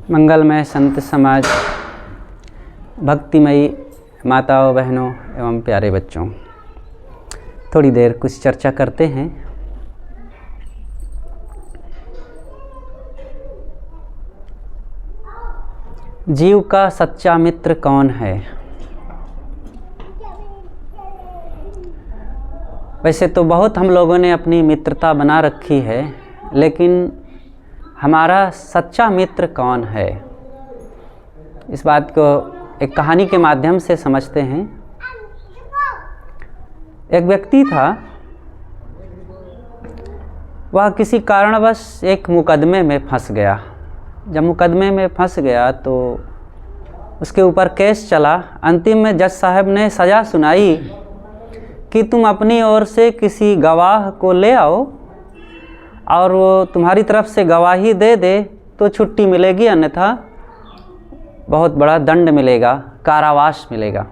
मंगलमय संत समाज, भक्तिमयी माताओं, बहनों एवं प्यारे बच्चों, थोड़ी देर कुछ चर्चा करते हैं। जीव का सच्चा मित्र कौन है? वैसे तो बहुत हम लोगों ने अपनी मित्रता बना रखी है, लेकिन हमारा सच्चा मित्र कौन है, इस बात को एक कहानी के माध्यम से समझते हैं। एक व्यक्ति था, वह किसी कारणवश एक मुकदमे में फंस गया। जब मुकदमे में फंस गया तो उसके ऊपर केस चला। अंतिम में जज साहब ने सज़ा सुनाई कि तुम अपनी ओर से किसी गवाह को ले आओ और वो तुम्हारी तरफ से गवाही दे दे तो छुट्टी मिलेगी, अन्यथा बहुत बड़ा दंड मिलेगा, कारावास मिलेगा।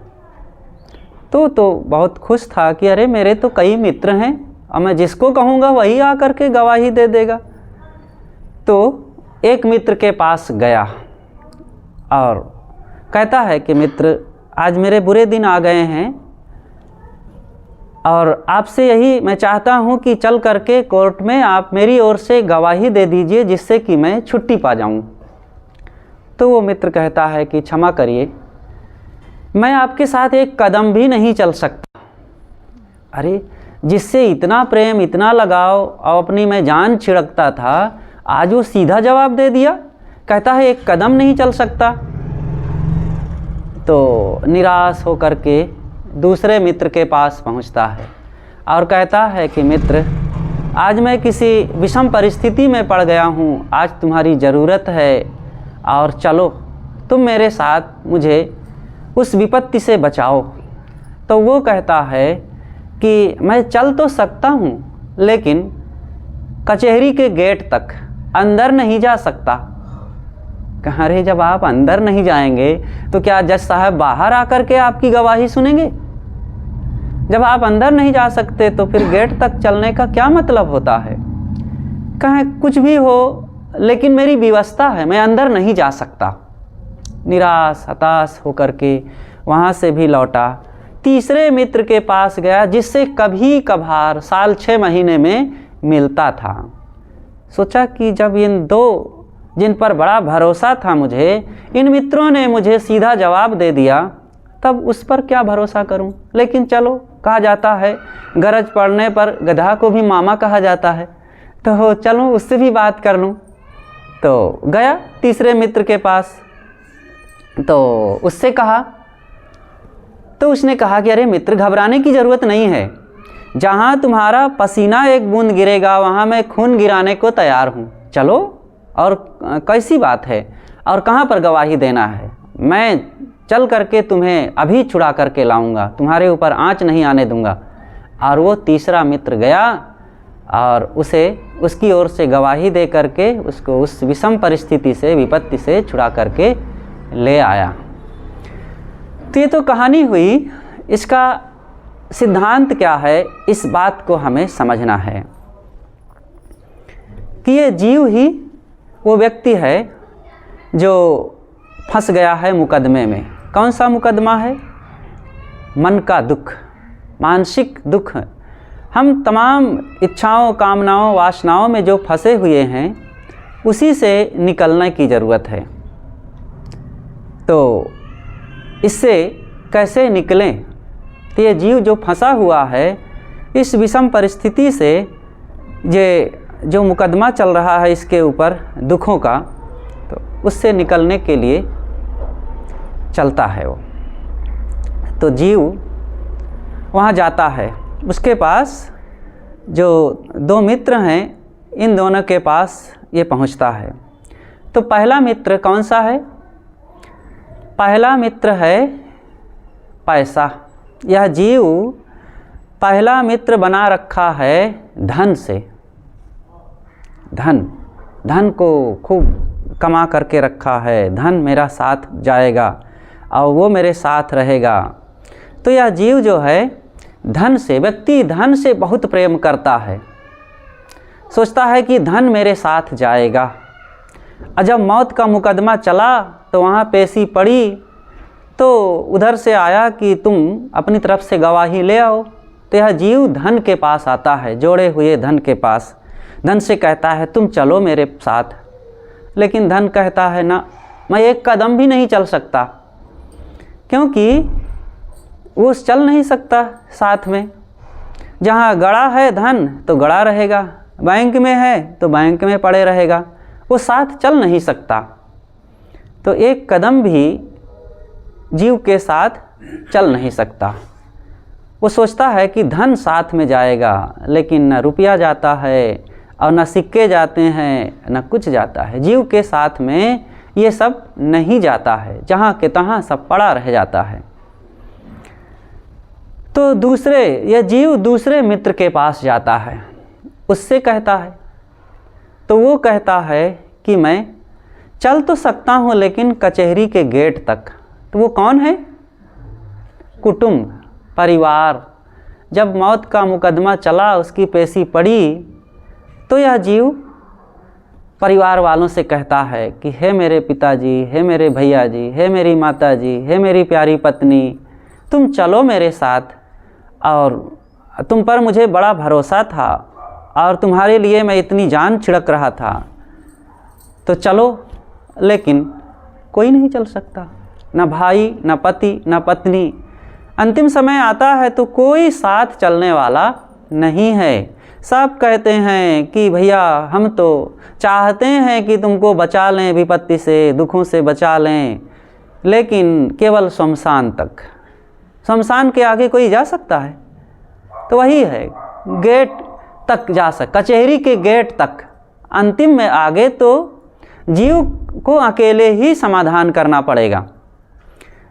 तो बहुत खुश था कि अरे मेरे तो कई मित्र हैं और मैं जिसको कहूँगा वही आकर के गवाही दे देगा। तो एक मित्र के पास गया और कहता है कि मित्र, आज मेरे बुरे दिन आ गए हैं और आपसे यही मैं चाहता हूं कि चल करके कोर्ट में आप मेरी ओर से गवाही दे दीजिए, जिससे कि मैं छुट्टी पा जाऊं। तो वो मित्र कहता है कि क्षमा करिए, मैं आपके साथ एक कदम भी नहीं चल सकता। अरे, जिससे इतना प्रेम, इतना लगाव और अपनी मैं जान छिड़कता था, आज वो सीधा जवाब दे दिया, कहता है एक कदम नहीं चल सकता। तो निराश होकर के दूसरे मित्र के पास पहुंचता है और कहता है कि मित्र, आज मैं किसी विषम परिस्थिति में पड़ गया हूं, आज तुम्हारी ज़रूरत है और चलो तुम मेरे साथ मुझे उस विपत्ति से बचाओ। तो वो कहता है कि मैं चल तो सकता हूं, लेकिन कचहरी के गेट तक अंदर नहीं जा सकता। कहाँ रे, जब आप अंदर नहीं जाएंगे तो क्या जज साहब बाहर आकर के आपकी गवाही सुनेंगे? जब आप अंदर नहीं जा सकते तो फिर गेट तक चलने का क्या मतलब होता है? कहें कुछ भी हो, लेकिन मेरी व्यवस्था है, मैं अंदर नहीं जा सकता। निराश हताश होकर के वहाँ से भी लौटा, तीसरे मित्र के पास गया जिससे कभी कभार साल 6 महीने में मिलता था। सोचा कि जब इन दो जिन पर बड़ा भरोसा था मुझे, इन मित्रों ने मुझे सीधा जवाब दे दिया, तब उस पर क्या भरोसा करूं? लेकिन चलो, कहा जाता है गरज पड़ने पर गधा को भी मामा कहा जाता है, तो चलो उससे भी बात कर लूं। तो गया तीसरे मित्र के पास, तो उससे कहा, तो उसने कहा कि अरे मित्र, घबराने की ज़रूरत नहीं है, जहाँ तुम्हारा पसीना एक बूंद गिरेगा वहाँ मैं खून गिराने को तैयार हूँ। चलो, और कैसी बात है और कहाँ पर गवाही देना है? मैं चल करके तुम्हें अभी छुड़ा करके लाऊंगा, तुम्हारे ऊपर आँच नहीं आने दूंगा। और वो तीसरा मित्र गया और उसे उसकी ओर से गवाही दे करके उसको उस विषम परिस्थिति से, विपत्ति से छुड़ा करके ले आया। तो ये तो कहानी हुई। इसका सिद्धांत क्या है, इस बात को हमें समझना है कि ये जीव ही वो व्यक्ति है जो फंस गया है मुकदमे में। कौन सा मुकदमा है? मन का दुख, मानसिक दुख। हम तमाम इच्छाओं, कामनाओं, वासनाओं में जो फंसे हुए हैं, उसी से निकलने की ज़रूरत है। तो इससे कैसे निकलें? तो ये जीव जो फंसा हुआ है इस विषम परिस्थिति से, ये जो मुकदमा चल रहा है इसके ऊपर दुखों का, तो उससे निकलने के लिए चलता है वो। तो जीव वहाँ जाता है, उसके पास जो दो मित्र हैं, इन दोनों के पास ये पहुँचता है। तो पहला मित्र कौन सा है? पहला मित्र है पैसा। यह जीव पहला मित्र बना रखा है धन से। धन को खूब कमा करके रखा है, धन मेरा साथ जाएगा और वो मेरे साथ रहेगा। तो यह जीव जो है धन से, व्यक्ति धन से बहुत प्रेम करता है, सोचता है कि धन मेरे साथ जाएगा। और जब मौत का मुकदमा चला तो वहाँ पेशी पड़ी, तो उधर से आया कि तुम अपनी तरफ से गवाही ले आओ। तो यह जीव धन के पास आता है, जोड़े हुए धन के पास। धन से कहता है तुम चलो मेरे साथ, लेकिन धन कहता है ना, मैं एक कदम भी नहीं चल सकता, क्योंकि वो चल नहीं सकता साथ में। जहाँ गड़ा है धन तो गड़ा रहेगा, बैंक में है तो बैंक में पड़े रहेगा, वो साथ चल नहीं सकता। तो एक कदम भी जीव के साथ चल नहीं सकता। वो सोचता है कि धन साथ में जाएगा, लेकिन न रुपया जाता है और न सिक्के जाते हैं, न कुछ जाता है। जीव के साथ में ये सब नहीं जाता है, जहाँ के तहाँ सब पड़ा रह जाता है। तो यह जीव दूसरे मित्र के पास जाता है, उससे कहता है, तो वो कहता है कि मैं चल तो सकता हूँ लेकिन कचहरी के गेट तक। तो वो कौन है? कुटुंब, परिवार। जब मौत का मुकदमा चला, उसकी पेशी पड़ी, तो यह जीव परिवार वालों से कहता है कि हे मेरे पिताजी, हे मेरे भैया जी, हे मेरी माता जी, हे मेरी प्यारी पत्नी, तुम चलो मेरे साथ, और तुम पर मुझे बड़ा भरोसा था और तुम्हारे लिए मैं इतनी जान छिड़क रहा था, तो चलो। लेकिन कोई नहीं चल सकता, न भाई, न पति, न पत्नी। अंतिम समय आता है तो कोई साथ चलने वाला नहीं है। सब कहते हैं कि भैया हम तो चाहते हैं कि तुमको बचा लें, विपत्ति से, दुखों से बचा लें, लेकिन केवल शमशान तक। शमशान के आगे कोई जा सकता है? तो वही है, गेट तक जा कचहरी के गेट तक। अंतिम में आगे तो जीव को अकेले ही समाधान करना पड़ेगा।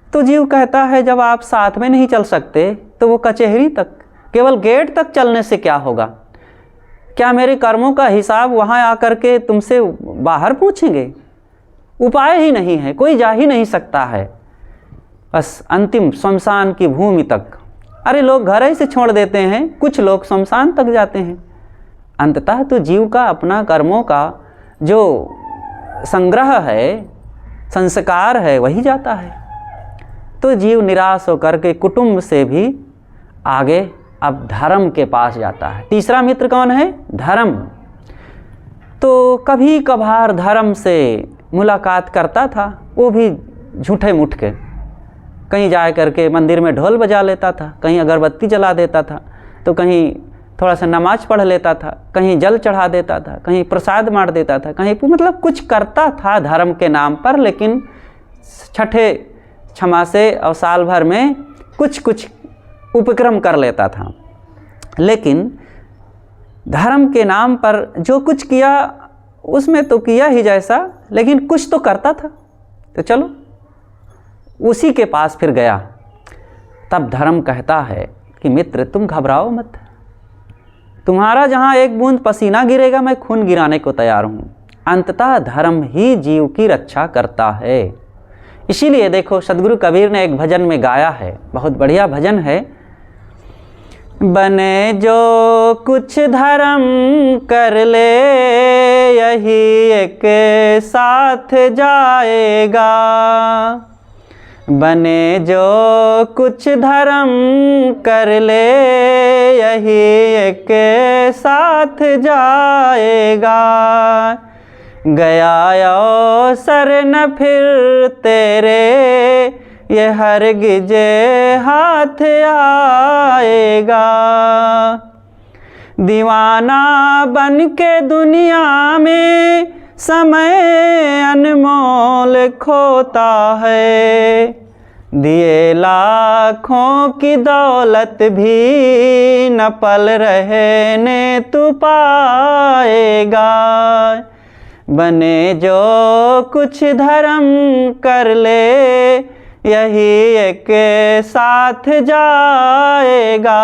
तो जीव कहता है जब आप साथ में नहीं चल सकते तो वो कचहरी तक, केवल गेट तक चलने से क्या होगा? क्या मेरे कर्मों का हिसाब वहाँ आकर के तुमसे बाहर पूछेंगे? उपाय ही नहीं है, कोई जा ही नहीं सकता है। बस अंतिम शमशान की भूमि तक। अरे लोग घर ही से छोड़ देते हैं, कुछ लोग शमशान तक जाते हैं। अंततः तो जीव का अपना कर्मों का जो संग्रह है, संस्कार है, वही जाता है। तो जीव निराश होकर के कुटुंब से भी आगे अब धर्म के पास जाता है। तीसरा मित्र कौन है? धर्म। तो कभी कभार धर्म से मुलाकात करता था, वो भी झूठे मूठ के। कहीं जा करके मंदिर में ढोल बजा लेता था, कहीं अगरबत्ती जला देता था, तो कहीं थोड़ा सा नमाज पढ़ लेता था, कहीं जल चढ़ा देता था, कहीं प्रसाद मार देता था, कहीं मतलब कुछ करता था धर्म के नाम पर। लेकिन छठे छमासे और साल भर में कुछ कुछ उपक्रम कर लेता था। लेकिन धर्म के नाम पर जो कुछ किया उसमें तो किया ही जैसा, लेकिन कुछ तो करता था। तो चलो उसी के पास फिर गया। तब धर्म कहता है कि मित्र तुम घबराओ मत, तुम्हारा जहाँ एक बूंद पसीना गिरेगा मैं खून गिराने को तैयार हूँ। अंततः धर्म ही जीव की रक्षा करता है। इसीलिए देखो सदगुरु कबीर ने एक भजन में गाया है, बहुत बढ़िया भजन है। बने जो कुछ धर्म कर ले यही एक साथ जाएगा, बने जो कुछ धर्म कर ले यही एक साथ जाएगा, गया अवसर न फिर तेरे ये हरगिज हाथ आएगा। दीवाना बन के दुनिया में समय अनमोल खोता है, दिए लाखों की दौलत भी न पल रहने तू पाएगा। बने जो कुछ धर्म कर ले यही एक साथ जाएगा,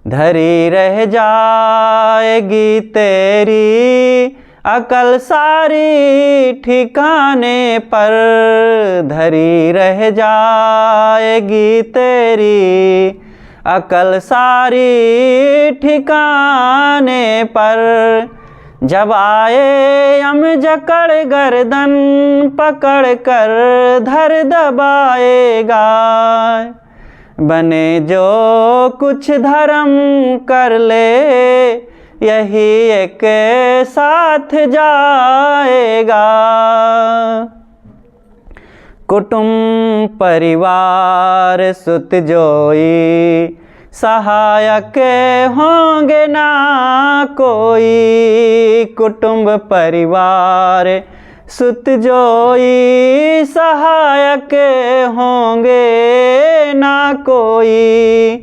धरी रह जाएगी तेरी अकल सारी ठिकाने पर, धरी रह जाएगी तेरी अकल सारी ठिकाने पर। जब आए यम जकड़ गर्दन पकड़ कर धर दबाएगा। बने जो कुछ धर्म कर ले यही एक साथ जाएगा। कुटुंब परिवार सुत जोई सहायक होंगे ना कोई। कुटुंब परिवार सुत जोई सहायक होंगे ना कोई।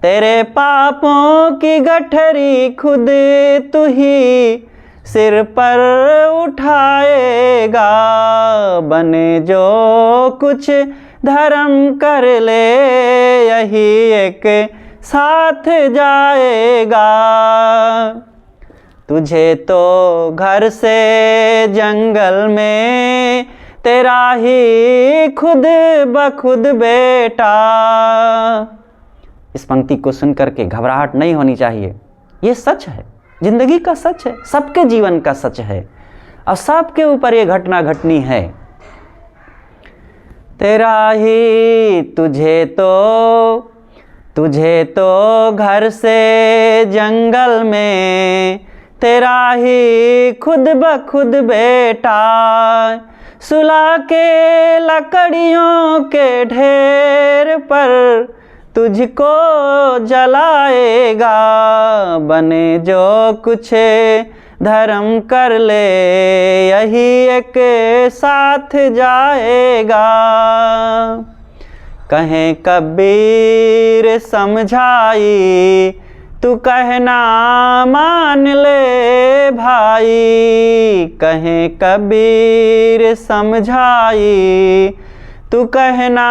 तेरे पापों की गठरी खुद तू ही सिर पर उठाएगा। बने जो कुछ धर्म कर ले यही एक साथ जाएगा। तुझे तो घर से जंगल में तेरा ही खुद बखुद बेटा। इस पंक्ति को सुनकर के घबराहट नहीं होनी चाहिए। ये सच है, जिंदगी का सच है, सबके जीवन का सच है और सबके ऊपर ये घटना घटनी है। तेरा ही तुझे तो घर से जंगल में तेरा ही खुद बखुद बेटा। सुला के लकड़ियों के ढेर पर तुझको जलाएगा। बने जो कुछ धर्म कर ले यही एक साथ जाएगा। कहें कबीर समझाई तू कहना मान ले भाई। कहें कबीर समझाई तू कहना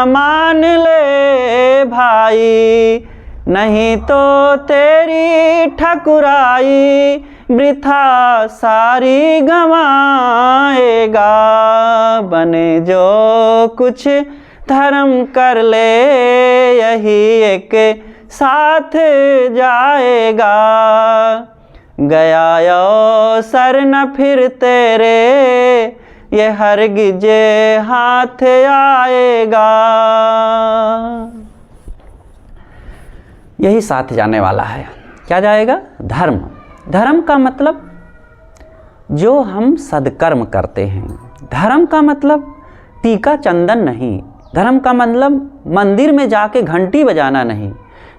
मान ले भाई। नहीं तो तेरी ठकुराई वृथा सारी गंवाएगा। बने जो कुछ धर्म कर ले यही एक साथ जाएगा। गया अवसर न फिर तेरे ये हरगिज हाथ आएगा। यही साथ जाने वाला है। क्या जाएगा? धर्म। धर्म का मतलब जो हम सदकर्म करते हैं। धर्म का मतलब टीका चंदन नहीं। धर्म का मतलब मंदिर में जाके घंटी बजाना नहीं।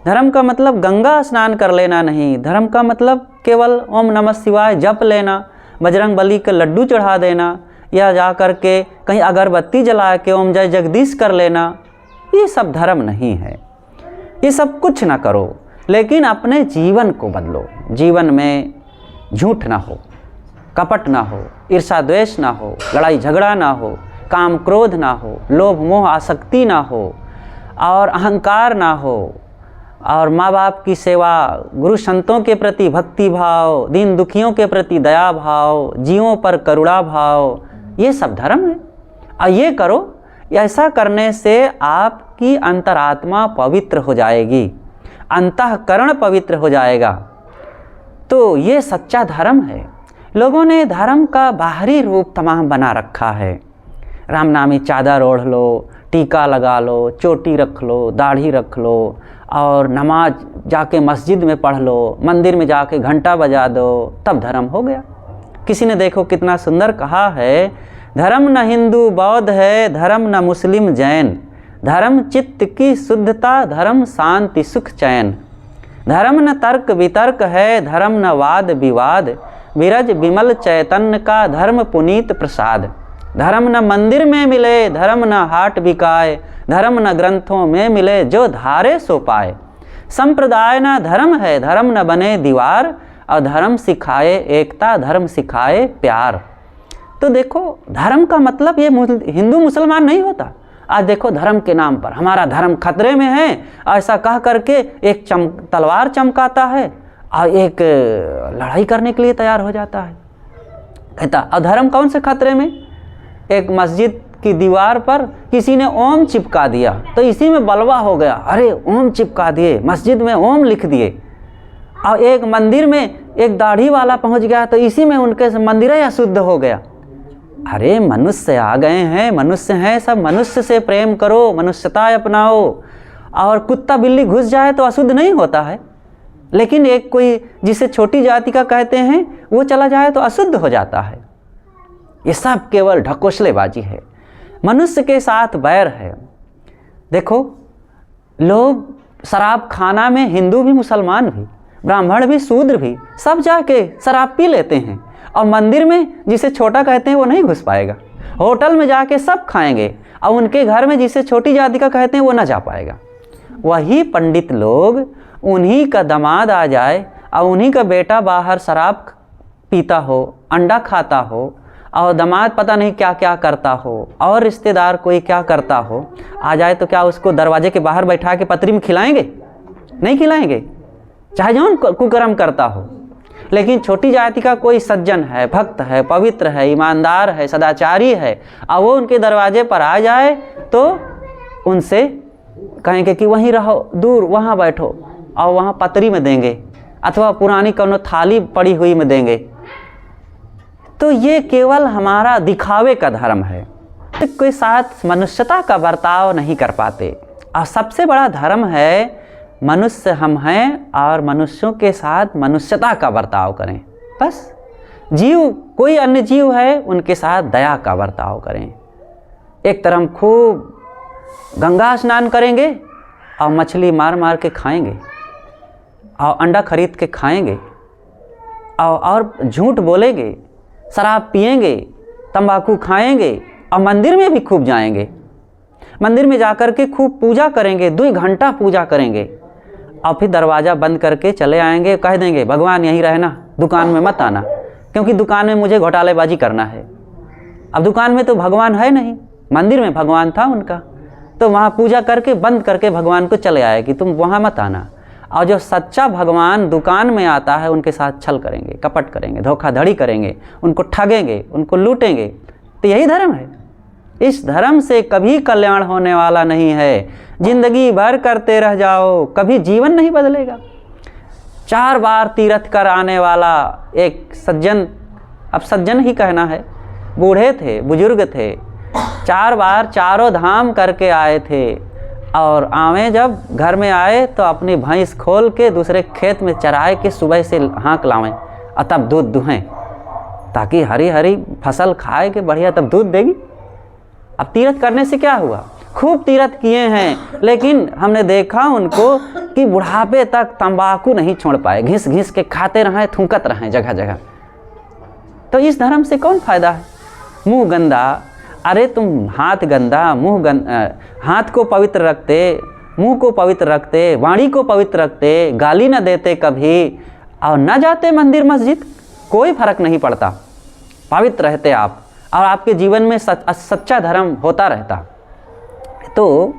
धर्म का मतलब गंगा स्नान कर लेना नहीं। धर्म का मतलब केवल ओम नमः शिवाय जप लेना, बजरंग बली के लड्डू चढ़ा देना या जा कर के कहीं अगरबत्ती जला के ओम जय जगदीश कर लेना। ये सब धर्म नहीं है। ये सब कुछ ना करो, लेकिन अपने जीवन को बदलो। जीवन में झूठ ना हो, कपट ना हो, ईर्ष्या द्वेष ना हो, लड़ाई झगड़ा ना हो, काम क्रोध ना हो, लोभ मोह आसक्ति ना हो और अहंकार ना हो, और माँ बाप की सेवा, गुरु संतों के प्रति भक्ति भाव, दीन दुखियों के प्रति दया भाव, जीवों पर करुणा भाव, ये सब धर्म है। और ये करो। ऐसा करने से आपकी अंतरात्मा पवित्र हो जाएगी, अंतःकरण पवित्र हो जाएगा। तो ये सच्चा धर्म है। लोगों ने धर्म का बाहरी रूप तमाम बना रखा है। रामनामी चादर ओढ़ लो, टीका लगा लो, चोटी रख लो, दाढ़ी रख लो और नमाज जाके मस्जिद में पढ़ लो, मंदिर में जाके घंटा बजा दो, तब धर्म हो गया। किसी ने देखो कितना सुंदर कहा है, धर्म न हिंदू बौद्ध है, धर्म न मुस्लिम जैन, धर्म चित्त की शुद्धता, धर्म शांति सुख चैन। धर्म न तर्क वितर्क है, धर्म न वाद विवाद, विरज विमल चैतन्य का धर्म पुनीत प्रसाद। धर्म न मंदिर में मिले, धर्म न हाट बिकाए, धर्म न ग्रंथों में मिले, जो धारे सो पाए। संप्रदाय न धर्म है, धर्म न बने दीवार, और धर्म सिखाए एकता, धर्म सिखाए प्यार। तो देखो, धर्म का मतलब ये हिंदू मुसलमान नहीं होता। आज देखो धर्म के नाम पर हमारा धर्म खतरे में है, ऐसा कह करके एक तलवार चमकाता है और एक लड़ाई करने के लिए तैयार हो जाता है। कहता, और धर्म कौन से खतरे में? एक मस्जिद की दीवार पर किसी ने ओम चिपका दिया तो इसी में बलवा हो गया, अरे ओम चिपका दिए, मस्जिद में ओम लिख दिए। और एक मंदिर में एक दाढ़ी वाला पहुंच गया तो इसी में उनके मंदिर ही अशुद्ध हो गया। अरे मनुष्य आ गए हैं, मनुष्य हैं सब, मनुष्य से प्रेम करो, मनुष्यता अपनाओ। और कुत्ता बिल्ली घुस जाए तो अशुद्ध नहीं होता है, लेकिन एक कोई जिसे छोटी जाति का कहते हैं वो चला जाए तो अशुद्ध हो जाता है। ये सब केवल ढकोसलेबाजी है, मनुष्य के साथ बैर है। देखो लोग शराब खाना में हिंदू भी, मुसलमान भी, ब्राह्मण भी, शूद्र भी सब जाके शराब पी लेते हैं, और मंदिर में जिसे छोटा कहते हैं वो नहीं घुस पाएगा। होटल में जाके सब खाएंगे और उनके घर में जिसे छोटी जाति का कहते हैं वो ना जा पाएगा। वही पंडित लोग, उन्हीं का दामाद आ जाए और उन्हीं का बेटा बाहर शराब पीता हो, अंडा खाता हो, और दामाद पता नहीं क्या क्या करता हो, और रिश्तेदार कोई क्या करता हो, आ जाए तो क्या उसको दरवाजे के बाहर बैठा के पतरी में खिलाएंगे? नहीं खिलाएंगे, चाहे जौन कुकर्म करता हो। लेकिन छोटी जाति का कोई सज्जन है, भक्त है, पवित्र है, ईमानदार है, सदाचारी है, और वो उनके दरवाजे पर आ जाए तो उनसे कहेंगे कि वहीं रहो, दूर वहाँ बैठो, और वहाँ पतरी में देंगे अथवा पुरानी कोनो थाली पड़ी हुई में देंगे। तो ये केवल हमारा दिखावे का धर्म है, कोई साथ मनुष्यता का बर्ताव नहीं कर पाते। और सबसे बड़ा धर्म है मनुष्य हम हैं और मनुष्यों के साथ मनुष्यता का बर्ताव करें। बस जीव, कोई अन्य जीव है उनके साथ दया का बर्ताव करें। एक तरफ खूब गंगा स्नान करेंगे और मछली मार मार के खाएंगे, और अंडा खरीद के खाएंगे, और झूठ बोलेंगे, शराब पिएंगे, तंबाकू खाएंगे, और मंदिर में भी खूब जाएंगे। मंदिर में जाकर के खूब पूजा करेंगे, 2 घंटा पूजा करेंगे, और फिर दरवाज़ा बंद करके चले आएंगे। कह देंगे भगवान यहीं रहना, दुकान में मत आना, क्योंकि दुकान में मुझे घोटालेबाजी करना है। अब दुकान में तो भगवान है नहीं, मंदिर में भगवान था उनका, तो वहाँ पूजा करके बंद करके भगवान को चले आए कि तुम वहाँ मत आना। और जो सच्चा भगवान दुकान में आता है उनके साथ छल करेंगे, कपट करेंगे, धोखाधड़ी करेंगे, उनको ठगेंगे, उनको लूटेंगे। तो यही धर्म है। इस धर्म से कभी कल्याण होने वाला नहीं है। जिंदगी भर करते रह जाओ, कभी जीवन नहीं बदलेगा। 4 बार तीर्थ कर आने वाला एक सज्जन, अब सज्जन ही कहना है, बूढ़े थे, बुजुर्ग थे, 4 बार चारों धाम करके आए थे, और आवे जब घर में आए तो अपनी भैंस खोल के दूसरे खेत में चराए के सुबह से हाँक लावें और तब दूध दुहें, ताकि हरी हरी फसल खाए के बढ़िया तब दूध देगी। अब तीर्थ करने से क्या हुआ? खूब तीर्थ किए हैं, लेकिन हमने देखा उनको कि बुढ़ापे तक तंबाकू नहीं छोड़ पाए, घिस घिस के खाते रहें, थूकत रहें जगह जगह। तो इस धर्म से कौन फायदा है? मुंह गंदा, अरे तुम हाथ गंदा, मुंह हाथ को पवित्र रखते, मुंह को पवित्र रखते, वाणी को पवित्र रखते, गाली न देते कभी, और न जाते मंदिर मस्जिद, कोई फर्क नहीं पड़ता, पवित्र रहते आप, और आपके जीवन में सच्चा धर्म होता रहता। तो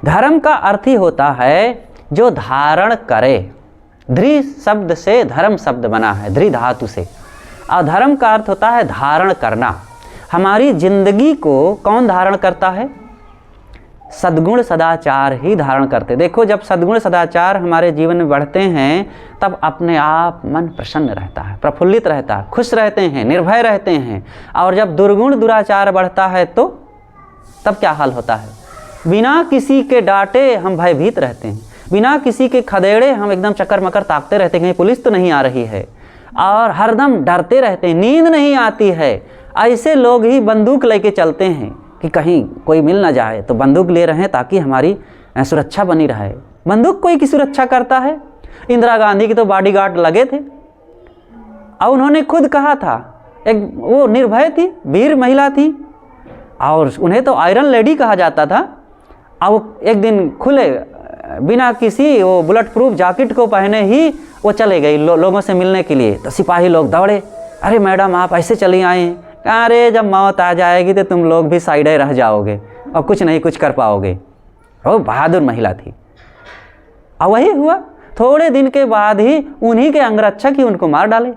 धर्म का अर्थ ही होता है जो धारण करे। धृ शब्द से धर्म शब्द बना है, धृ धातु से, और धर्म का अर्थ होता है धारण करना। हमारी जिंदगी को कौन धारण करता है? सद्गुण सदाचार ही धारण करते। देखो जब सद्गुण सदाचार हमारे जीवन में बढ़ते हैं तब अपने आप मन प्रसन्न रहता है, प्रफुल्लित रहता है, खुश रहते हैं, निर्भय रहते हैं। और जब दुर्गुण दुराचार बढ़ता है तो तब क्या हाल होता है? बिना किसी के डांटे हम भयभीत रहते हैं, बिना किसी के खदेड़े हम एकदम चक्कर मकर ताकते रहते हैं, कहीं पुलिस तो नहीं आ रही है, और हरदम डरते रहते हैं, नींद नहीं आती है। ऐसे लोग ही बंदूक लेके चलते हैं कि कहीं कोई मिल ना जाए, तो बंदूक ले रहे हैं ताकि हमारी सुरक्षा बनी रहे। बंदूक कोई की सुरक्षा करता है? इंदिरा गांधी के तो बॉडीगार्ड लगे थे, और उन्होंने खुद कहा था, एक वो निर्भय थी, वीर महिला थी, और उन्हें तो आयरन लेडी कहा जाता था। और एक दिन खुले बिना किसी वो बुलेट प्रूफ जैकेट को पहने ही वो चले गई लोगों से मिलने के लिए। तो सिपाही लोग दौड़े, अरे मैडम आप ऐसे चली आए हैं? अरे जब मौत आ जाएगी तो तुम लोग भी साइडे रह जाओगे और कुछ नहीं कुछ कर पाओगे। वो बहादुर महिला थी। और वही हुआ, थोड़े दिन के बाद ही उन्हीं के अंगरक्षक ही उनको मार डाले।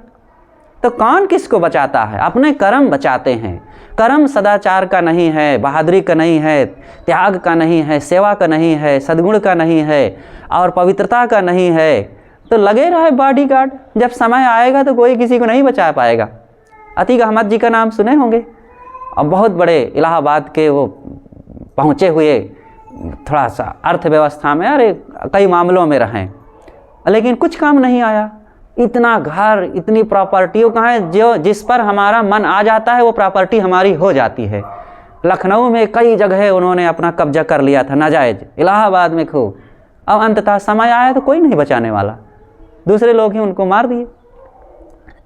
तो कौन किसको बचाता है? अपने कर्म बचाते हैं। कर्म सदाचार का नहीं है, बहादुरी का नहीं है, त्याग का नहीं है, सेवा का नहीं है, सद्गुण का नहीं है, और पवित्रता का नहीं है, तो लगे रहे बॉडीगार्ड, जब समय आएगा तो कोई किसी को नहीं बचा पाएगा। अतीक अहमद जी का नाम सुने होंगे, और बहुत बड़े इलाहाबाद के वो पहुँचे हुए, थोड़ा सा अर्थव्यवस्था में अरे कई मामलों में रहें, लेकिन कुछ काम नहीं आया। इतना घर, इतनी प्रॉपर्टियों कहाँ है, जो जिस पर हमारा मन आ जाता है वो प्रॉपर्टी हमारी हो जाती है। लखनऊ में कई जगह उन्होंने अपना कब्जा कर लिया था नाजायज़, इलाहाबाद में खूब। अब अंततः समय आया तो कोई नहीं बचाने वाला, दूसरे लोग ही उनको मार दिए।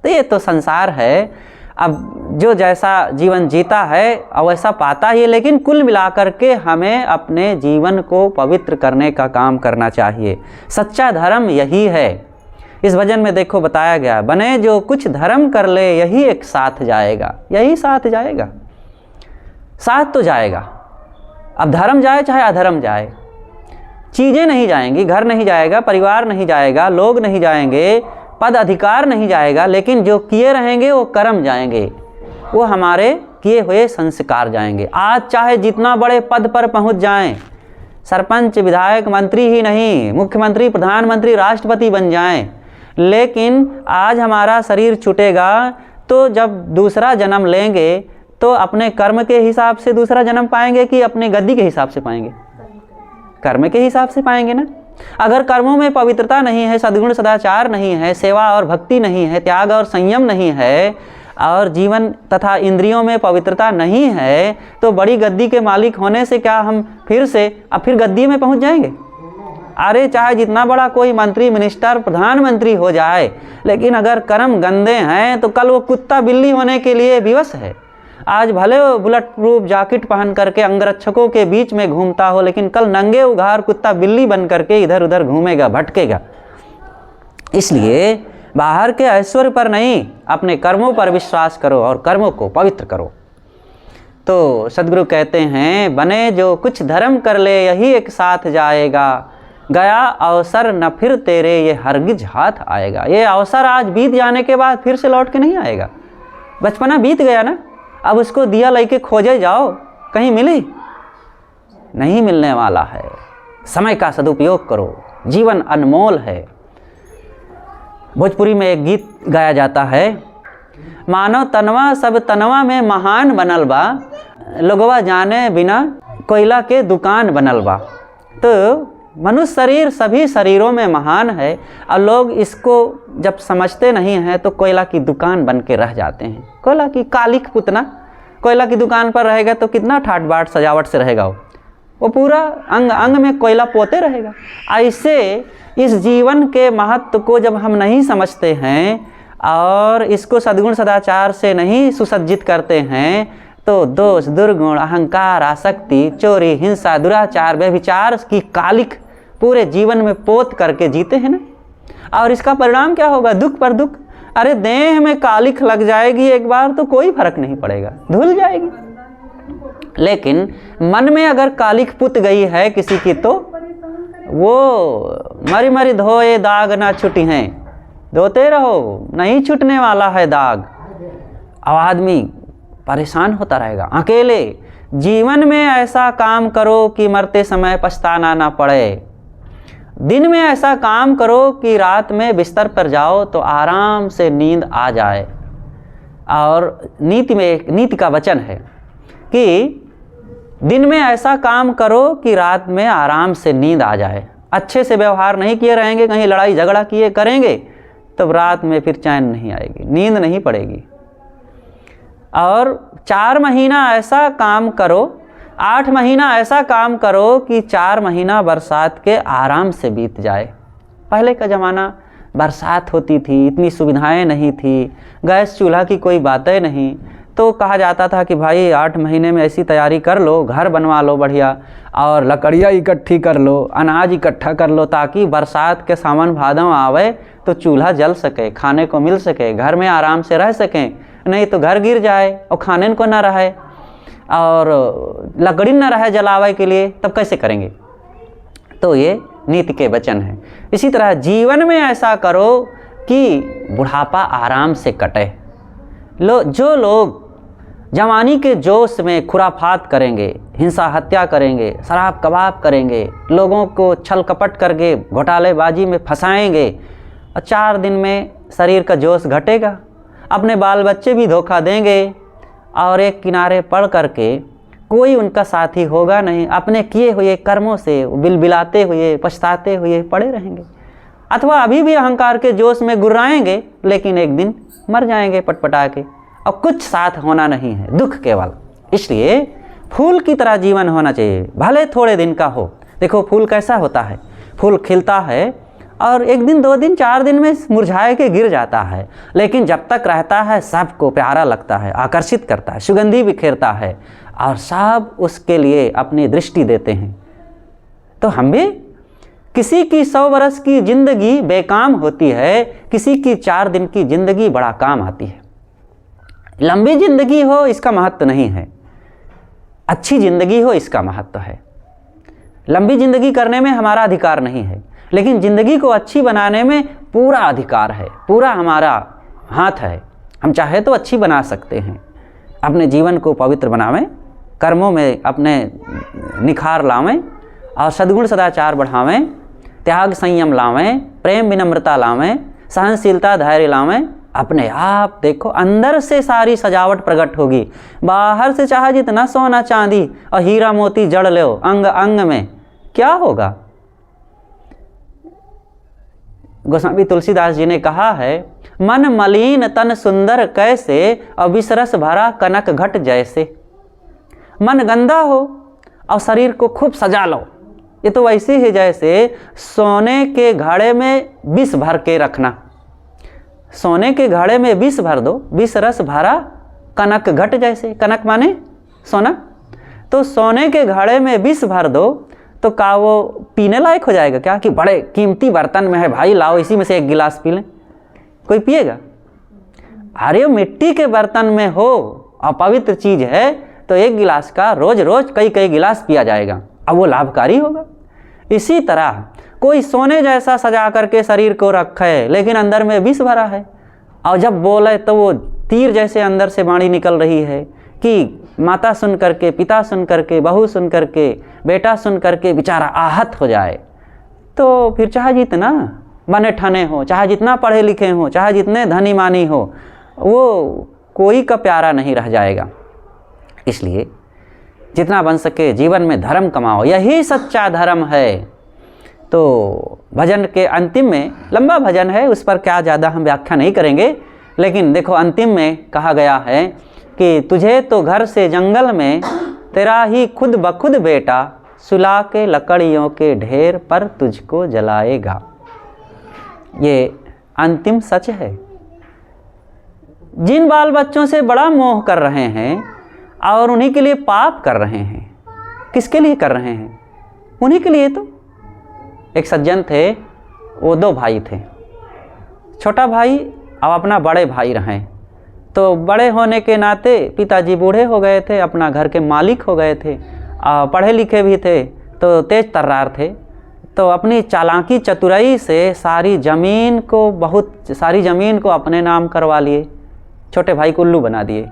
तो ये तो संसार है, अब जो जैसा जीवन जीता है और वैसा पाता ही है। लेकिन कुल मिलाकर के हमें अपने जीवन को पवित्र करने का काम करना चाहिए। सच्चा धर्म यही है। इस भजन में देखो बताया गया, बने जो कुछ धर्म कर ले यही एक साथ जाएगा, यही साथ जाएगा, साथ तो जाएगा। अब धर्म जाए चाहे अधर्म जाए, चीज़ें नहीं जाएंगी, घर नहीं जाएगा, परिवार नहीं जाएगा, लोग नहीं जाएंगे, पद अधिकार नहीं जाएगा, लेकिन जो किए रहेंगे वो कर्म जाएंगे, वो हमारे किए हुए संस्कार जाएंगे। आज चाहे जितना बड़े पद पर पहुंच जाएं, सरपंच, विधायक, मंत्री ही नहीं, मुख्यमंत्री, प्रधानमंत्री, राष्ट्रपति बन जाएं, लेकिन आज हमारा शरीर छूटेगा तो जब दूसरा जन्म लेंगे तो अपने कर्म के हिसाब से दूसरा जन्म पाएंगे कि अपने गद्दी के हिसाब से पाएंगे? कर्म के हिसाब से पाएंगे ना। अगर कर्मों में पवित्रता नहीं है, सद्गुण सदाचार नहीं है, सेवा और भक्ति नहीं है, त्याग और संयम नहीं है, और जीवन तथा इंद्रियों में पवित्रता नहीं है, तो बड़ी गद्दी के मालिक होने से क्या हम फिर गद्दी में पहुंच जाएंगे? अरे चाहे जितना बड़ा कोई मंत्री, मिनिस्टर, प्रधानमंत्री हो जाए, लेकिन अगर कर्म गंदे हैं तो कल वो कुत्ता बिल्ली होने के लिए विवश है। आज भले वो बुलेट प्रूफ जैकेट पहन करके अंगरक्षकों के बीच में घूमता हो, लेकिन कल नंगे उघार कुत्ता बिल्ली बन करके इधर उधर घूमेगा, भटकेगा। इसलिए बाहर के ऐश्वर्य पर नहीं, अपने कर्मों पर विश्वास करो और कर्मों को पवित्र करो। तो सद्गुरु कहते हैं, बने जो कुछ धर्म कर ले यही एक साथ जाएगा, गया अवसर न फिर तेरे ये हरगिज हाथ आएगा। ये अवसर आज बीत जाने के बाद फिर से लौट के नहीं आएगा। बचपना बीत गया ना, अब उसको दिया लेके खोजे जाओ, कहीं मिली? नहीं मिलने वाला है। समय का सदुपयोग करो, जीवन अनमोल है। भोजपुरी में एक गीत गाया जाता है, मानव तनवा सब तनवा में महान बनल बा, लोगवा जाने बिना कोयला के दुकान बनल बा। तो मनुष्य शरीर सभी शरीरों में महान है, और लोग इसको जब समझते नहीं हैं तो कोयला की दुकान बन के रह जाते हैं। कोयला की कालिक पुतना कोयला की दुकान पर रहेगा तो कितना ठाट बाट सजावट से रहेगा, वो पूरा अंग अंग में कोयला पोते रहेगा। ऐसे इस जीवन के महत्व को जब हम नहीं समझते हैं और इसको सद्गुण सदाचार से नहीं सुसज्जित करते हैं, तो दोष, दुर्गुण, अहंकार, आसक्ति, चोरी, हिंसा, दुराचार, व्यभिचार की कालिक पूरे जीवन में पोत करके जीते हैं ना। और इसका परिणाम क्या होगा? दुख पर दुख। अरे देह में कालिक लग जाएगी एक बार तो कोई फर्क नहीं पड़ेगा, धुल जाएगी। लेकिन मन में अगर कालिक पुत गई है किसी की, तो वो मरी मरी धोए दाग ना छुटी हैं, धोते रहो, नहीं छूटने वाला है दाग। अब आदमी परेशान होता रहेगा अकेले। जीवन में ऐसा काम करो कि मरते समय पछताना ना पड़े। दिन में ऐसा काम करो कि रात में बिस्तर पर जाओ तो आराम से नींद आ जाए। और नीति में एक नीति का वचन है कि दिन में ऐसा काम करो कि रात में आराम से नींद आ जाए। अच्छे से व्यवहार नहीं किए रहेंगे, कहीं लड़ाई झगड़ा किए करेंगे, तब रात में फिर चैन नहीं आएगी, नींद नहीं पड़ेगी। और 4 महीना ऐसा काम करो, 8 महीना ऐसा काम करो कि 4 महीना बरसात के आराम से बीत जाए। पहले का ज़माना बरसात होती थी, इतनी सुविधाएं नहीं थी, गैस चूल्हा की कोई बातें नहीं, तो कहा जाता था कि भाई 8 महीने में ऐसी तैयारी कर लो, घर बनवा लो बढ़िया, और लकड़ियाँ इकट्ठी कर लो, अनाज इकट्ठा कर लो, ताकि बरसात के सावन भादों आवे तो चूल्हा जल सके, खाने को मिल सके, घर में आराम से रह सकें। नहीं तो घर गिर जाए और खाने को ना रहे और लकड़ी न रहे जलावे के लिए, तब कैसे करेंगे? तो ये नीति के वचन है। इसी तरह जीवन में ऐसा करो कि बुढ़ापा आराम से कटे। जो लोग जवानी के जोश में खुराफात करेंगे, हिंसा हत्या करेंगे, शराब कबाब करेंगे, लोगों को छल कपट करके घोटालेबाजी में फंसाएंगे, और 4 दिन में शरीर का जोश घटेगा, अपने बाल बच्चे भी धोखा देंगे और एक किनारे पड़ करके कोई उनका साथी होगा नहीं, अपने किए हुए कर्मों से बिलबिलाते हुए पछताते हुए पड़े रहेंगे, अथवा अभी भी अहंकार के जोश में गुर्राएंगे लेकिन एक दिन मर जाएंगे पटपटा के, और कुछ साथ होना नहीं है, दुख केवल। इसलिए फूल की तरह जीवन होना चाहिए, भले थोड़े दिन का हो। देखो फूल कैसा होता है, फूल खिलता है और 1 दिन 2 दिन 4 दिन में मुरझाए के गिर जाता है, लेकिन जब तक रहता है सबको प्यारा लगता है, आकर्षित करता है, सुगंधी बिखेरता है और सब उसके लिए अपनी दृष्टि देते हैं। तो हम भी, किसी की 100 वर्ष की जिंदगी बेकाम होती है, किसी की 4 दिन की जिंदगी बड़ा काम आती है। लंबी जिंदगी हो इसका महत्व नहीं है, अच्छी जिंदगी हो इसका महत्व है। लंबी जिंदगी करने में हमारा अधिकार नहीं है, लेकिन ज़िंदगी को अच्छी बनाने में पूरा अधिकार है, पूरा हमारा हाथ है। हम चाहे तो अच्छी बना सकते हैं, अपने जीवन को पवित्र बनावें, कर्मों में अपने निखार लावें और सद्गुण सदाचार बढ़ावें, त्याग संयम लावें, प्रेम विनम्रता लावें, सहनशीलता धैर्य लावें। अपने आप देखो अंदर से सारी सजावट प्रकट होगी। बाहर से चाहे जितना सोना चांदी और हीरा मोती जड़ लो अंग अंग में, क्या होगा? गोस्वामी तुलसीदास जी ने कहा है, मन मलिन तन सुंदर कैसे और विषरस भरा कनक घट जैसे। मन गंदा हो और शरीर को खूब सजा लो, ये तो वैसे ही जैसे सोने के घड़े में विष भर के रखना। सोने के घड़े में विष भर दो, विष रस भरा कनक घट जैसे। कनक माने सोना, तो सोने के घड़े में विष भर दो तो क्या वो पीने लायक हो जाएगा क्या? कि बड़े कीमती बर्तन में है भाई, लाओ इसी में से 1 गिलास पी लें, कोई पिएगा? अरे मिट्टी के बर्तन में हो और पवित्र चीज़ है तो 1 गिलास का रोज रोज कई गिलास पिया जाएगा, अब वो लाभकारी होगा। इसी तरह कोई सोने जैसा सजा करके शरीर को रखे लेकिन अंदर में विष भरा है, और जब बोले तो वो तीर जैसे अंदर से वाणी निकल रही है कि माता सुन करके, पिता सुन करके, बहू सुन करके, बेटा सुन करके बेचारा आहत हो जाए, तो फिर चाहे जितना बने ठने हो, चाहे जितना पढ़े लिखे हो, चाहे जितने धनी मानी हो, वो कोई का प्यारा नहीं रह जाएगा। इसलिए जितना बन सके जीवन में धर्म कमाओ, यही सच्चा धर्म है। तो भजन के अंतिम में, लंबा भजन है उस पर क्या ज़्यादा हम व्याख्या नहीं करेंगे, लेकिन देखो अंतिम में कहा गया है कि तुझे तो घर से जंगल में तेरा ही खुद बखुद बेटा सुला के लकड़ियों के ढेर पर तुझको जलाएगा। ये अंतिम सच है। जिन बाल बच्चों से बड़ा मोह कर रहे हैं और उन्हीं के लिए पाप कर रहे हैं, किसके लिए कर रहे हैं? उन्हीं के लिए। तो एक सज्जन थे, वो 2 भाई थे, छोटा भाई अब अपना बड़े भाई रहे। तो बड़े होने के नाते पिताजी बूढ़े हो गए थे, अपना घर के मालिक हो गए थे, पढ़े लिखे भी थे, तो तेज तर्रार थे। तो अपनी चालाकी चतुराई से सारी ज़मीन को अपने नाम करवा लिए, छोटे भाई को उल्लू बना दिए,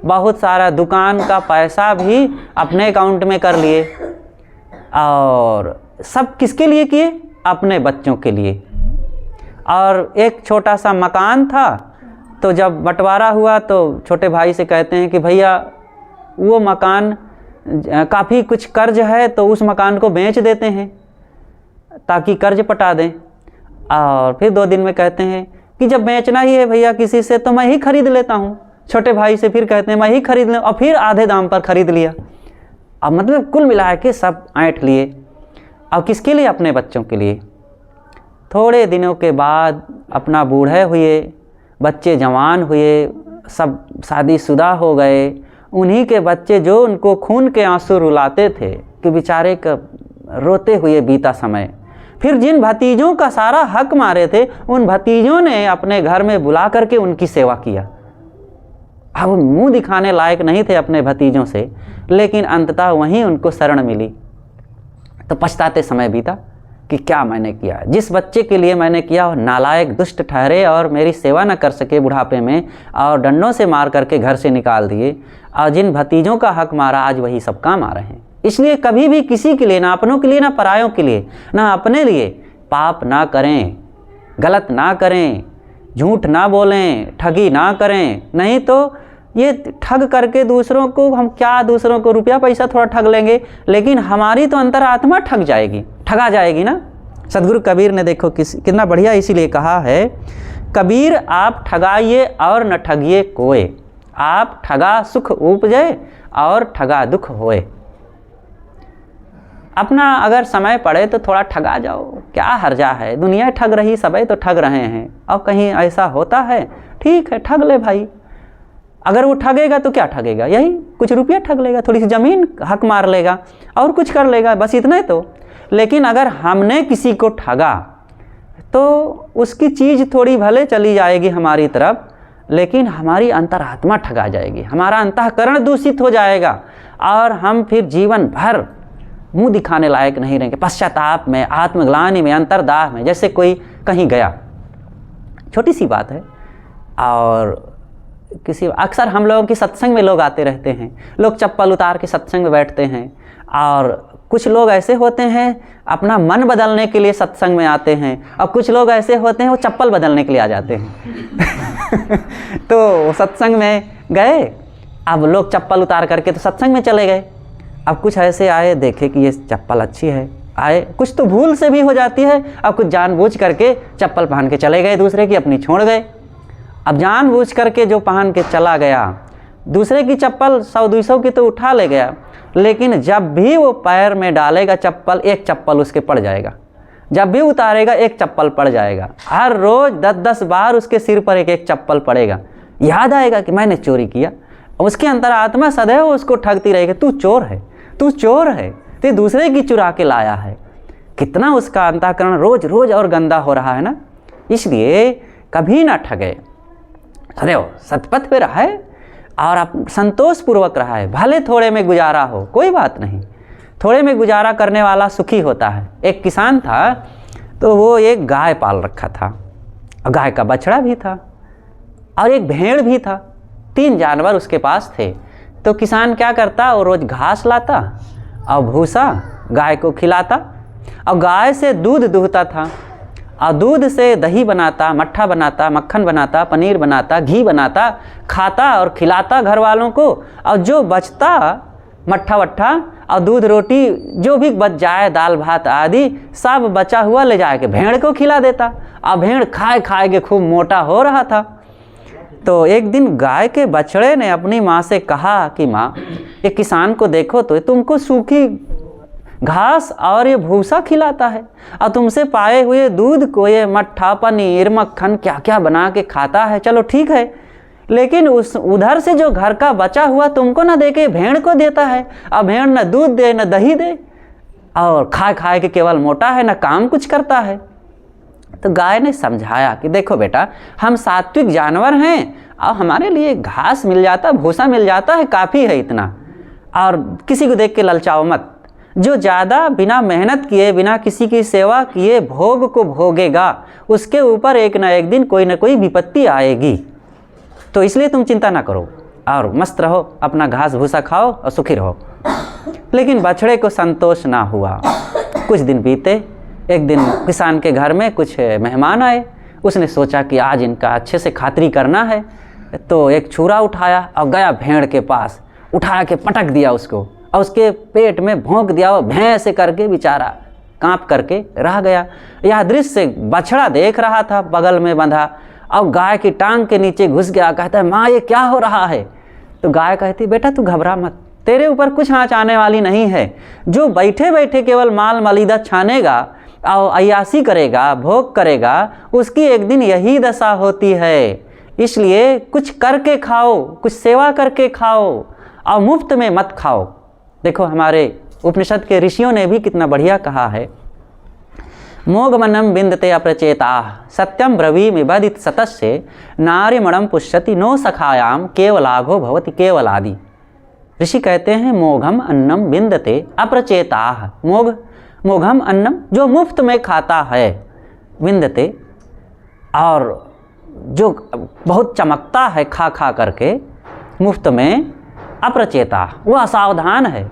बहुत सारा दुकान का पैसा भी अपने अकाउंट में कर लिए, और सब किसके लिए किए? अपने बच्चों के लिए। और एक छोटा सा मकान था, तो जब बंटवारा हुआ तो छोटे भाई से कहते हैं कि भैया वो मकान काफ़ी कुछ कर्ज है तो उस मकान को बेच देते हैं ताकि कर्ज पटा दें। और फिर 2 दिन में कहते हैं कि जब बेचना ही है भैया किसी से तो मैं ही खरीद लेता हूँ। छोटे भाई से फिर कहते हैं मैं ही खरीद लूँ, और फिर आधे दाम पर खरीद लिया। अब मतलब कुल मिला के सब ऐंठ लिए। अब किसके लिए? अपने बच्चों के लिए। थोड़े दिनों के बाद अपना बूढ़े हुए, बच्चे जवान हुए, सब शादीशुदा हो गए। उन्हीं के बच्चे जो उनको खून के आंसू रुलाते थे कि बेचारे का रोते हुए बीता समय। फिर जिन भतीजों का सारा हक मारे थे, उन भतीजों ने अपने घर में बुला करके उनकी सेवा किया। अब मुंह दिखाने लायक नहीं थे अपने भतीजों से, लेकिन अंततः वहीं उनको शरण मिली। तो पछताते समय बीता कि क्या मैंने किया। जिस बच्चे के लिए मैंने किया वो नालायक दुष्ट ठहरे और मेरी सेवा न कर सके बुढ़ापे में, और डंडों से मार करके घर से निकाल दिए। और जिन भतीजों का हक मारा आज वही सब काम आ रहे हैं। इसलिए कभी भी किसी के लिए, ना अपनों के लिए ना परायों के लिए, ना अपने लिए पाप ना करें। गलत ना करें, झूठ ना बोलें, ठगी ना करें, नहीं तो ये ठग करके दूसरों को हम क्या, दूसरों को रुपया पैसा थोड़ा ठग लेंगे, लेकिन हमारी तो अंतरात्मा ठग जाएगी, ठगा जाएगी ना। सदगुरु कबीर ने देखो कितना बढ़िया इसीलिए कहा है, कबीर आप ठगाइए और न ठगिए कोय, आप ठगा सुख उपजे और ठगा दुख होए। अपना अगर समय पड़े तो थोड़ा ठगा जाओ, क्या हर्जा है, दुनिया ठग रही, सब तो ठग रहे हैं, और कहीं ऐसा होता है ठीक है ठग ले भाई। अगर वो ठगेगा तो क्या ठगेगा, यही कुछ रुपया ठग लेगा, थोड़ी सी ज़मीन हक मार लेगा और कुछ कर लेगा, बस इतना ही तो। लेकिन अगर हमने किसी को ठगा तो उसकी चीज़ थोड़ी भले चली जाएगी हमारी तरफ, लेकिन हमारी अंतरात्मा ठगा जाएगी, हमारा अंतःकरण दूषित हो जाएगा और हम फिर जीवन भर मुंह दिखाने लायक नहीं रहेंगे, पश्चाताप में, आत्मग्लानि में, अंतर्दाह में। जैसे कोई कहीं गया, छोटी सी बात है, और किसी अक्सर हम लोगों की सत्संग में लोग आते रहते हैं, लोग चप्पल उतार के सत्संग में बैठते हैं, और कुछ लोग ऐसे होते हैं अपना मन बदलने के लिए सत्संग में आते हैं, और कुछ लोग ऐसे होते हैं वो चप्पल बदलने के लिए आ जाते हैं। तो सत्संग में गए, अब लोग चप्पल उतार करके तो सत्संग में चले गए। अब कुछ ऐसे आए, देखे कि ये चप्पल अच्छी है, आए, कुछ तो भूल से भी हो जाती है, अब कुछ जानबूझ करके चप्पल पहन के चले गए, दूसरे की अपनी छोड़ गए। अब जानबूझ करके जो पहन के चला गया, दूसरे की चप्पल 100-200 की तो उठा ले गया, लेकिन जब भी वो पैर में डालेगा चप्पल, एक चप्पल उसके पड़ जाएगा, जब भी उतारेगा एक चप्पल पड़ जाएगा, हर रोज़ 10-10 बार उसके सिर पर एक एक चप्पल पड़ेगा। याद आएगा कि मैंने चोरी किया, उसके अंतरात्मा सदैव उसको ठगती रहेगी, तू चोर है, तू चोर है, तो दूसरे की चुरा के लाया है। कितना उसका अंतःकरण रोज रोज और गंदा हो रहा है ना। इसलिए कभी ना ठगे, सदैव सतपथ पे रहे और आप संतोषपूर्वक रहा है। भले थोड़े में गुजारा हो, कोई बात नहीं, थोड़े में गुजारा करने वाला सुखी होता है। एक किसान था, तो वो एक गाय पाल रखा था, और गाय का बछड़ा भी था और एक भेड़ भी था, 3 जानवर उसके पास थे। तो किसान क्या करता, वो रोज़ घास लाता और भूसा गाय को खिलाता, और गाय से दूध दूहता था, और दूध से दही बनाता, मट्ठा बनाता, मक्खन बनाता, पनीर बनाता, घी बनाता, खाता और खिलाता घर वालों को। और जो बचता मट्ठा वट्ठा और दूध रोटी जो भी बच जाए, दाल भात आदि सब बचा हुआ ले जाके भेड़ को खिला देता, और भेड़ खाए खाए के खूब मोटा हो रहा था। तो एक दिन गाय के बछड़े ने अपनी माँ से कहा कि माँ, ये किसान को देखो तो तुमको सूखी घास और ये भूसा खिलाता है, और तुमसे पाए हुए दूध को ये मट्ठा पनीर मक्खन क्या क्या बना के खाता है। चलो ठीक है, लेकिन उस उधर से जो घर का बचा हुआ तुमको ना दे के भेड़ को देता है, और भेड़ न दूध दे न दही दे, और खाए खाए के केवल मोटा है, न काम कुछ करता है। तो गाय ने समझाया कि देखो बेटा, हम सात्विक जानवर हैं और हमारे लिए घास मिल जाता, भूसा मिल जाता है, काफ़ी है इतना, और किसी को देख के ललचाओ मत। जो ज़्यादा बिना मेहनत किए, बिना किसी की सेवा किए भोग को भोगेगा, उसके ऊपर एक ना एक दिन कोई ना कोई विपत्ति आएगी। तो इसलिए तुम चिंता ना करो और मस्त रहो, अपना घास भूसा खाओ और सुखी रहो। लेकिन बछड़े को संतोष ना हुआ। कुछ दिन बीते, एक दिन किसान के घर में कुछ मेहमान आए। उसने सोचा कि आज इनका अच्छे से खातिरी करना है, तो एक छुरा उठाया और गया भेड़ के पास, उठा के पटक दिया उसको, और उसके पेट में भोंक दिया। वो भैं से करके बेचारा कांप करके रह गया। यह दृश्य बछड़ा देख रहा था बगल में बंधा, और गाय की टांग के नीचे घुस गया। कहता है, माँ ये क्या हो रहा है? तो गाय कहती, बेटा तू घबरा मत, तेरे ऊपर कुछ आँच आने वाली नहीं है। जो बैठे बैठे केवल माल मलीदा छानेगा और अय्यासी करेगा, भोग करेगा, उसकी एक दिन यही दशा होती है। इसलिए कुछ करके खाओ, कुछ सेवा करके खाओ, और मुफ्त में मत खाओ। देखो हमारे उपनिषद के ऋषियों ने भी कितना बढ़िया कहा है, मोघमनम बिंदते अप्रचेता सत्यम ब्रवीमि बदित सतस्य नार्यमणम पुष्यति नो सखायाम केवलाघो भवति केवलादि। ऋषि कहते हैं मोघम अन्नम बिंदते अप्रचेता, मोघम अन्नम जो मुफ्त में खाता है, बिंदते और जो बहुत चमकता है खा खा करके मुफ्त में, अप्रचेता वो असावधान है।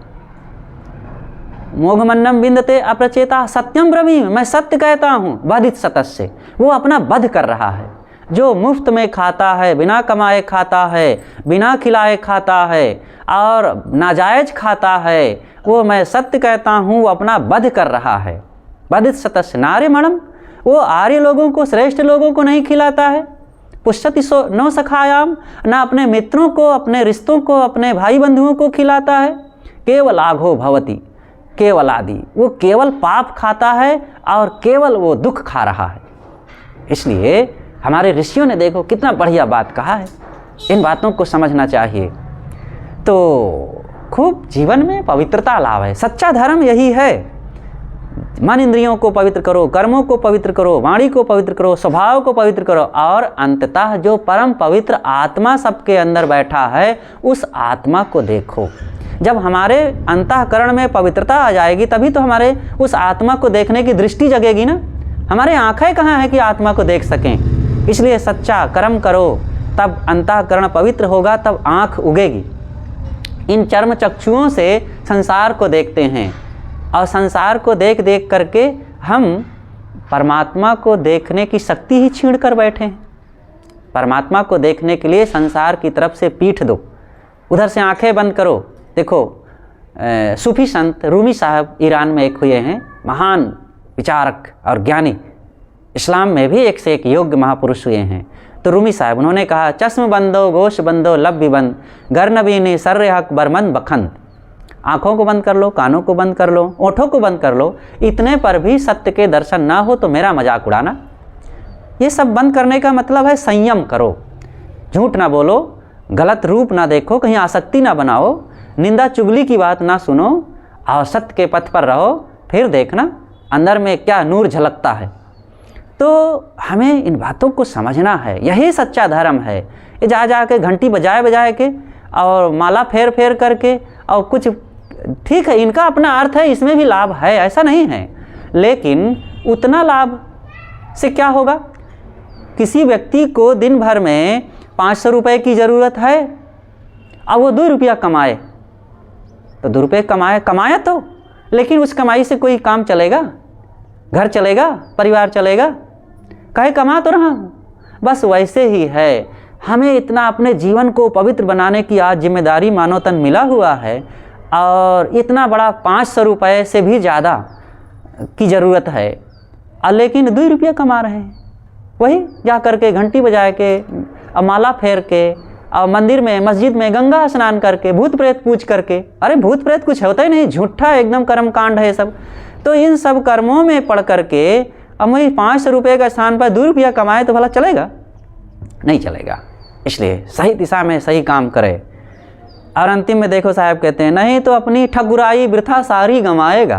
मोघमन्नम बिंदते अप्रचेता सत्यम ब्रवीम, मैं सत्य कहता हूँ। वधित सतस्य, वो अपना वध कर रहा है। जो मुफ्त में खाता है, बिना कमाए खाता है, बिना खिलाए खाता है और नाजायज खाता है, वो मैं सत्य कहता हूँ वो अपना वध कर रहा है। वधित सतस्य नार्य मणम, वो आर्य लोगों को, श्रेष्ठ लोगों को नहीं खिलाता है। पुष्यति सो नो सखायाम, ना अपने मित्रों को, अपने रिश्तों को, अपने भाई बंधुओं को खिलाता है। केवल आघो भवती केवल आदि, वो केवल पाप खाता है और केवल वो दुख खा रहा है। इसलिए हमारे ऋषियों ने देखो कितना बढ़िया बात कहा है, इन बातों को समझना चाहिए तो खूब जीवन में पवित्रता लाभ है। सच्चा धर्म यही है, मन इंद्रियों को पवित्र करो, कर्मों को पवित्र करो, वाणी को पवित्र करो, स्वभाव को पवित्र करो और अंततः जो परम पवित्र आत्मा सबके अंदर बैठा है उस आत्मा को देखो। जब हमारे अंतःकरण में पवित्रता आ जाएगी तभी तो हमारे उस आत्मा को देखने की दृष्टि जगेगी ना। हमारे आँखें कहाँ हैं कि आत्मा को देख सकें। इसलिए सच्चा कर्म करो, तब अंतःकरण पवित्र होगा, तब आँख उगेगी। इन चर्म चक्षुओं से संसार को देखते हैं और संसार को देख देख करके हम परमात्मा को देखने की शक्ति ही छीन कर बैठे हैं। परमात्मा को देखने के लिए संसार की तरफ से पीठ दो, उधर से आंखें बंद करो। देखो सूफी संत रूमी साहब ईरान में एक हुए हैं, महान विचारक और ज्ञानी, इस्लाम में भी एक से एक योग्य महापुरुष हुए हैं। तो रूमी साहब उन्होंने कहा, चश्म बंदो गोश बंदो लब भी बंद, गर नबीनी सर्रे हक बरमंद बखंद। आँखों को बंद कर लो, कानों को बंद कर लो, ओठों को बंद कर लो, इतने पर भी सत्य के दर्शन ना हो तो मेरा मजाक उड़ाना। ये सब बंद करने का मतलब है संयम करो, झूठ ना बोलो, गलत रूप ना देखो, कहीं आसक्ति ना बनाओ, निंदा चुगली की बात ना सुनो और सत्य के पथ पर रहो, फिर देखना अंदर में क्या नूर झलकता है। तो हमें इन बातों को समझना है, यही सच्चा धर्म है। ये जा के घंटी बजाए बजाए के और माला फेर फेर करके और कुछ ठीक है, इनका अपना अर्थ है, इसमें भी लाभ है, ऐसा नहीं है, लेकिन उतना लाभ से क्या होगा। किसी व्यक्ति को दिन भर में 500 रुपये की ज़रूरत है और वो 2 रुपया कमाए, तो 2 रुपये कमाया तो, लेकिन उस कमाई से कोई काम चलेगा, घर चलेगा, परिवार चलेगा, कहे कमा तो रहा हूँ। बस वैसे ही है, हमें इतना अपने जीवन को पवित्र बनाने की आज जिम्मेदारी मानव तन मिला हुआ है और इतना बड़ा 500 रुपये से भी ज़्यादा की ज़रूरत है और लेकिन 2 रुपया कमा रहे हैं। वही जा कर के घंटी बजा के और माला फेर के और मंदिर में, मस्जिद में गंगा स्नान करके, भूत प्रेत पूज करके, अरे भूत प्रेत कुछ होता ही नहीं, झूठा एकदम कर्म कांड है सब। तो इन सब कर्मों में पढ़ करके अब वही 500 रुपये का स्थान पर 2 रुपया कमाए तो भला चलेगा? नहीं चलेगा। इसलिए सही दिशा में सही काम करे। और अंतिम में देखो साहब कहते हैं, नहीं तो अपनी ठकुराई वृथा सारी गंवाएगा।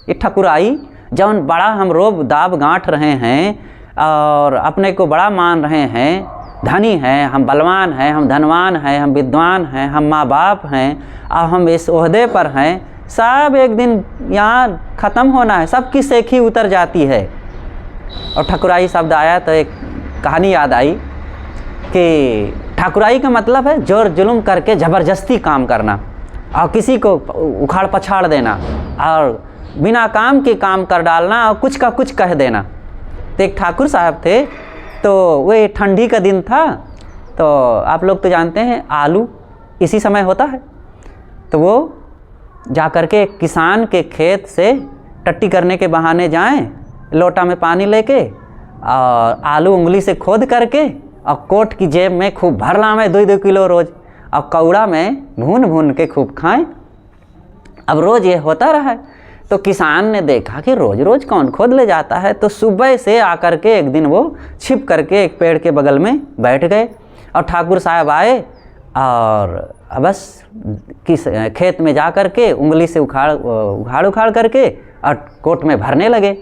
ये ठकुराई जौन बड़ा हम रोब दाब गांठ रहे हैं और अपने को बड़ा मान रहे हैं, धनी हैं, हम बलवान हैं, हम धनवान हैं, हम विद्वान हैं, हम माँ बाप हैं और हम इस ओहदे पर हैं, सब एक दिन यहाँ ख़त्म होना है, सबकी सेखी उतर जाती है। और ठकुराई शब्द आया तो एक कहानी याद आई कि ठाकुराई का मतलब है जोर जुल्म करके ज़बरदस्ती काम करना और किसी को उखाड़ पछाड़ देना और बिना काम के काम कर डालना और कुछ का कुछ कह देना। तो एक ठाकुर साहब थे, तो वो ठंडी का दिन था, तो आप लोग तो जानते हैं आलू इसी समय होता है, तो वो जा कर के किसान के खेत से टट्टी करने के बहाने जाएं, लोटा में पानी लेके और आलू उंगली से खोद करके और कोट की जेब में खूब भर लावें 2-2 किलो रोज़ और कौड़ा में भून भून के खूब खाएं। अब रोज़ ये होता रहा है, तो किसान ने देखा कि रोज़ रोज़ कौन खोद ले जाता है, तो सुबह से आकर के एक दिन वो छिप करके एक पेड़ के बगल में बैठ गए और ठाकुर साहब आए और बस किस खेत में जा कर के उंगली से उखाड़ करके और कोट में भरने लगे।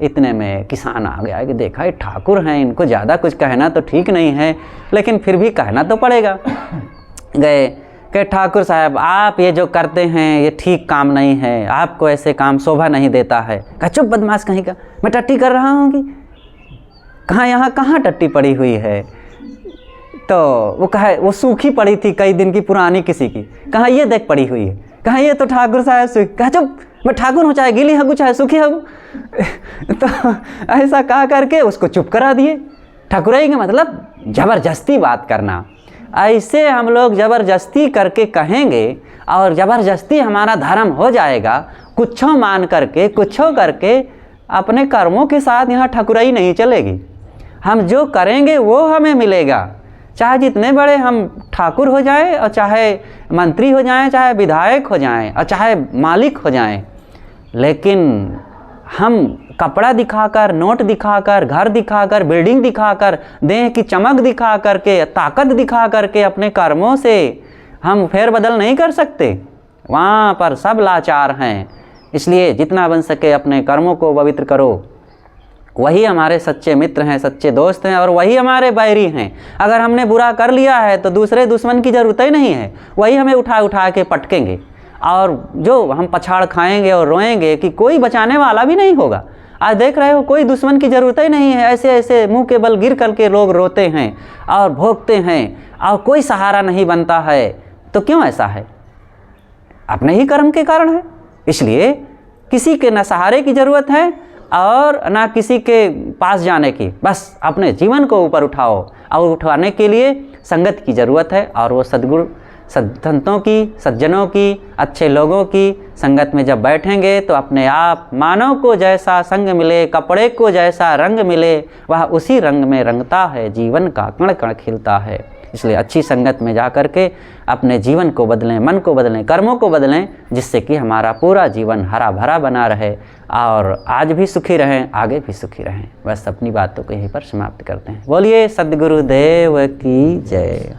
इतने में किसान आ गया कि देखा ये ठाकुर हैं, इनको ज़्यादा कुछ कहना तो ठीक नहीं है, लेकिन फिर भी कहना तो पड़ेगा। गए कि ठाकुर साहब आप ये जो करते हैं ये ठीक काम नहीं है, आपको ऐसे काम शोभा नहीं देता है। कहा चुप बदमाश कहीं का, मैं टट्टी कर रहा हूँ कि कहाँ, यहाँ कहाँ टट्टी पड़ी हुई है। तो वो कहा वो सूखी पड़ी थी कई दिन की पुरानी किसी की, कहाँ ये देख पड़ी हुई है, कहाँ ये तो ठाकुर साहब सूखी। कहा चुप मैं ठाकुर हूँ, चाहे गीली हूँ चाहे सूखी हूँ। तो ऐसा कहा करके उसको चुप करा दिए। ठकुराई का मतलब ज़बरदस्ती बात करना। ऐसे हम लोग ज़बरदस्ती करके कहेंगे और ज़बरदस्ती हमारा धर्म हो जाएगा, कुछो मान करके कुछो करके अपने कर्मों के साथ यहाँ ठकुराई नहीं चलेगी। हम जो करेंगे वो हमें मिलेगा, चाहे जितने बड़े हम ठाकुर हो जाएं और चाहे मंत्री हो जाएं, चाहे विधायक हो जाएं और चाहे मालिक हो जाएं। लेकिन हम कपड़ा दिखाकर, नोट दिखाकर, घर दिखाकर, बिल्डिंग दिखाकर, देह की चमक दिखा करके, ताकत दिखा करके अपने कर्मों से हम फेरबदल नहीं कर सकते। वहाँ पर सब लाचार हैं। इसलिए जितना बन सके अपने कर्मों को पवित्र करो। वही हमारे सच्चे मित्र हैं, सच्चे दोस्त हैं और वही हमारे बैरी हैं। अगर हमने बुरा कर लिया है तो दूसरे दुश्मन की ज़रूरत ही नहीं है, वही हमें उठा उठा के पटकेंगे और जो हम पछाड़ खाएंगे और रोएंगे कि कोई बचाने वाला भी नहीं होगा। आज देख रहे हो कोई दुश्मन की ज़रूरत ही नहीं है, ऐसे ऐसे मुंह के बल गिर करके लोग रोते हैं और भोगते हैं और कोई सहारा नहीं बनता है। तो क्यों ऐसा है? अपने ही कर्म के कारण है। इसलिए किसी के न सहारे की ज़रूरत है और ना किसी के पास जाने की, बस अपने जीवन को ऊपर उठाओ और उठाने के लिए संगत की ज़रूरत है। और वो सद्गुरु संतों की, सज्जनों की, अच्छे लोगों की संगत में जब बैठेंगे तो अपने आप मानव को जैसा संग मिले, कपड़े को जैसा रंग मिले, वह उसी रंग में रंगता है, जीवन का कण कण खिलता है। इसलिए अच्छी संगत में जा कर के अपने जीवन को बदलें, मन को बदलें, कर्मों को बदलें, जिससे कि हमारा पूरा जीवन हरा भरा बना रहे और आज भी सुखी रहें, आगे भी सुखी रहें। बस अपनी बातों को यहीं पर समाप्त करते हैं। बोलिए सद्गुरुदेव की जय।